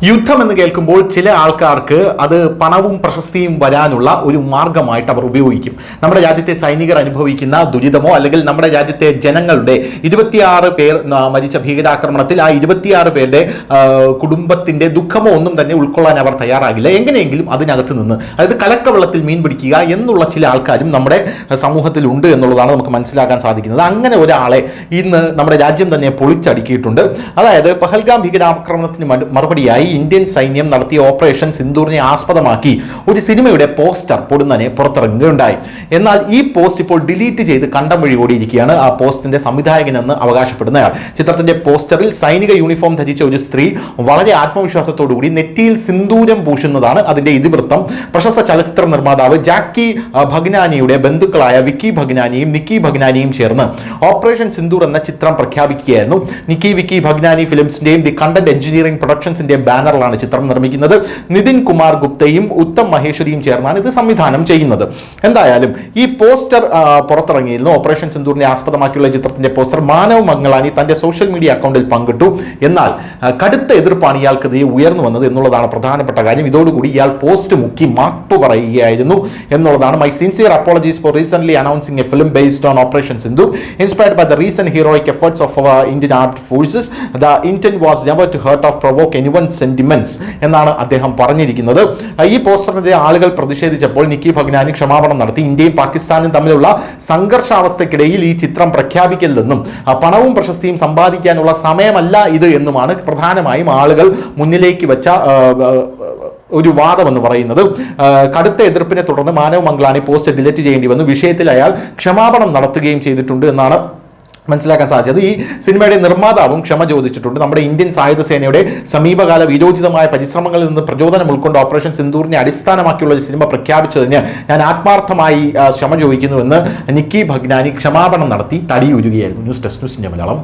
യുദ്ധം എന്ന് കേൾക്കുമ്പോൾ ചില ആൾക്കാർക്ക് അത് പണവും പ്രശസ്തിയും വരാനുള്ള ഒരു മാർഗമായിട്ട് അവർ ഉപയോഗിക്കും. നമ്മുടെ രാജ്യത്തെ സൈനികർ അനുഭവിക്കുന്ന ദുരിതമോ അല്ലെങ്കിൽ നമ്മുടെ രാജ്യത്തെ ജനങ്ങളുടെ 26 പേർ മരിച്ച ഭീകരാക്രമണത്തിൽ ആ 26 പേരുടെ കുടുംബത്തിന്റെ ദുഃഖമോ ഒന്നും തന്നെ ഉൾക്കൊള്ളാൻ അവർ തയ്യാറാകില്ല. എങ്ങനെയെങ്കിലും അതിനകത്ത് നിന്ന്, അതായത് കലക്കവെള്ളത്തിൽ മീൻ പിടിക്കുക എന്നുള്ള ചില ആൾക്കാരും നമ്മുടെ സമൂഹത്തിൽ ഉണ്ട് എന്നുള്ളതാണ് നമുക്ക് മനസ്സിലാക്കാൻ സാധിക്കുന്നത്. അങ്ങനെ ഒരാളെ ഇന്ന് നമ്മുടെ രാജ്യം തന്നെ പൊളിച്ചടുക്കിയിട്ടുണ്ട്. അതായത് പഹൽഗാം ഭീകരാക്രമണത്തിന് മറുപടിയായി ഇന്ത്യൻ സൈന്യം നടത്തിയ ഓപ്പറേഷൻ സിന്ദൂറിനെ ആസ്പദമാക്കി ഒരു സിനിമയുടെ പോസ്റ്റർ പൊടുന്നനെ പുറത്തിറങ്ങുകയുണ്ടായി. എന്നാൽ ഈ പോസ്റ്റ് ഇപ്പോൾ ഡിലീറ്റ് ചെയ്ത് കണ്ടം വഴി ഓടിയിരിക്കുകയാണ് ആ പോസ്റ്റിന്റെ സംവിധായകനെന്ന് അവകാശപ്പെടുന്നയാൾ. ചിത്രത്തിന്റെ പോസ്റ്ററിൽ സൈനിക യൂണിഫോം ധരിച്ച ഒരു സ്ത്രീ വളരെ ആത്മവിശ്വാസത്തോടുകൂടി നെറ്റിയിൽ സിന്ദൂരം പൂശുന്നതാണ് അതിന്റെ ഇതിവൃത്തം. പ്രശസ്ത ചലച്ചിത്ര നിർമ്മാതാവ് ജാക്കി ഭഗ്നാനിയുടെ ബന്ധുക്കളായ വിക്കി ഭഗ്നാനിയും നിക്കി ഭഗ്നാനിയും ചേർന്ന് ഓപ്പറേഷൻ സിന്ദൂർ എന്ന ചിത്രം പ്രഖ്യാപിക്കുകയായിരുന്നു. വിക്കി ഭഗ്നാനി ഫിലിംസിന്റെയും ദി കണ്ടന്റ് എഞ്ചിനീയറിംഗ് പ്രൊഡക്ഷൻസിന്റെ ബാനറിലാണ് ചിത്രം നിർമ്മിക്കുന്നത്. നിതിൻ കുമാർ ഗുപ്തയും ഉത്തം മഹേശ്വരിയും ചേർന്നാണ് ഇത് സംവിധാനം ചെയ്യുന്നത്. എന്തായാലും ഈ പോസ്റ്റർ പുറത്തിറങ്ങിയിരുന്നു. ഓപ്പറേഷൻ സിന്ദൂറിനെ ആസ്പദമാക്കിയുള്ള ചിത്രത്തിന്റെ പോസ്റ്റർ മാനവ് മംഗളാനി തന്റെ സോഷ്യൽ മീഡിയ അക്കൗണ്ടിൽ പങ്കിട്ടു. എന്നാൽ കടുത്ത എതിർപ്പാണ് ഇയാൾക്കെതിരെ ഉയർന്നു വന്നത് എന്നുള്ളതാണ് പ്രധാനപ്പെട്ട കാര്യം. ഇതോടുകൂടി ഇയാൾ പോസ്റ്റ് മുക്കി മാപ്പ് പറയുകയായിരുന്നു എന്നുള്ളതാണ്. My sincere apologies for recent announcing a film based on operation Sindoor inspired by the recent heroic efforts of Indian armed forces. The intent was never to hurt of provoke anyone sentiments എന്നാണ് അദ്ദേഹം പറഞ്ഞിരിക്കുന്നത്. ഈ പോസ്റ്ററിനെതിരെ ആളുകൾ പ്രതിഷേധിച്ചപ്പോൾ നിക്കി ഭഗ്നാനി ക്ഷമാപണം നടത്തി. ഇന്ത്യയും പാകിസ്ഥാനും തമ്മിലുള്ള സംഘർഷാവസ്ഥയ്ക്കിടയിൽ ഈ ചിത്രം പ്രഖ്യാപിക്കരുതെന്നും പണവും പ്രശസ്തിയും സമ്പാദിക്കാനുള്ള സമയമല്ല ഇത് എന്നുമാണ് പ്രധാനമായും ആളുകൾ മുന്നിലേക്ക് വെച്ച ഒരു വാദം എന്ന് പറയുന്നത്. കടുത്ത എതിർപ്പിനെ തുടർന്ന് മാനവ് മംഗളാനി പോസ്റ്റ് ഡിലീറ്റ് ചെയ്യേണ്ടി വന്നു. വിഷയത്തിൽ അയാൾ ക്ഷമാപണം നടത്തുകയും ചെയ്തിട്ടുണ്ട് എന്നാണ് മനസ്സിലാക്കാൻ സാധിച്ചത്. ഈ സിനിമയുടെ നിർമ്മാതാവും ക്ഷമ ചോദിച്ചിട്ടുണ്ട്. നമ്മുടെ ഇന്ത്യൻ സായുധ സേനയുടെ സമീപകാല വിരോചിതമായ പരിശ്രമങ്ങളിൽ നിന്ന് പ്രചോദനം ഉൾക്കൊണ്ട് ഓപ്പറേഷൻ സിന്ദൂറിനെ അടിസ്ഥാനമാക്കിയുള്ള ഒരു സിനിമ പ്രഖ്യാപിച്ചതിന് ഞാൻ ആത്മാർത്ഥമായി ക്ഷമ ചോദിക്കുന്നുവെന്ന് നിക്കി ഭഗ്നാനി ക്ഷമാപണം നടത്തി തടിയൂരുകയായിരുന്നു. News desk news India Malayalam.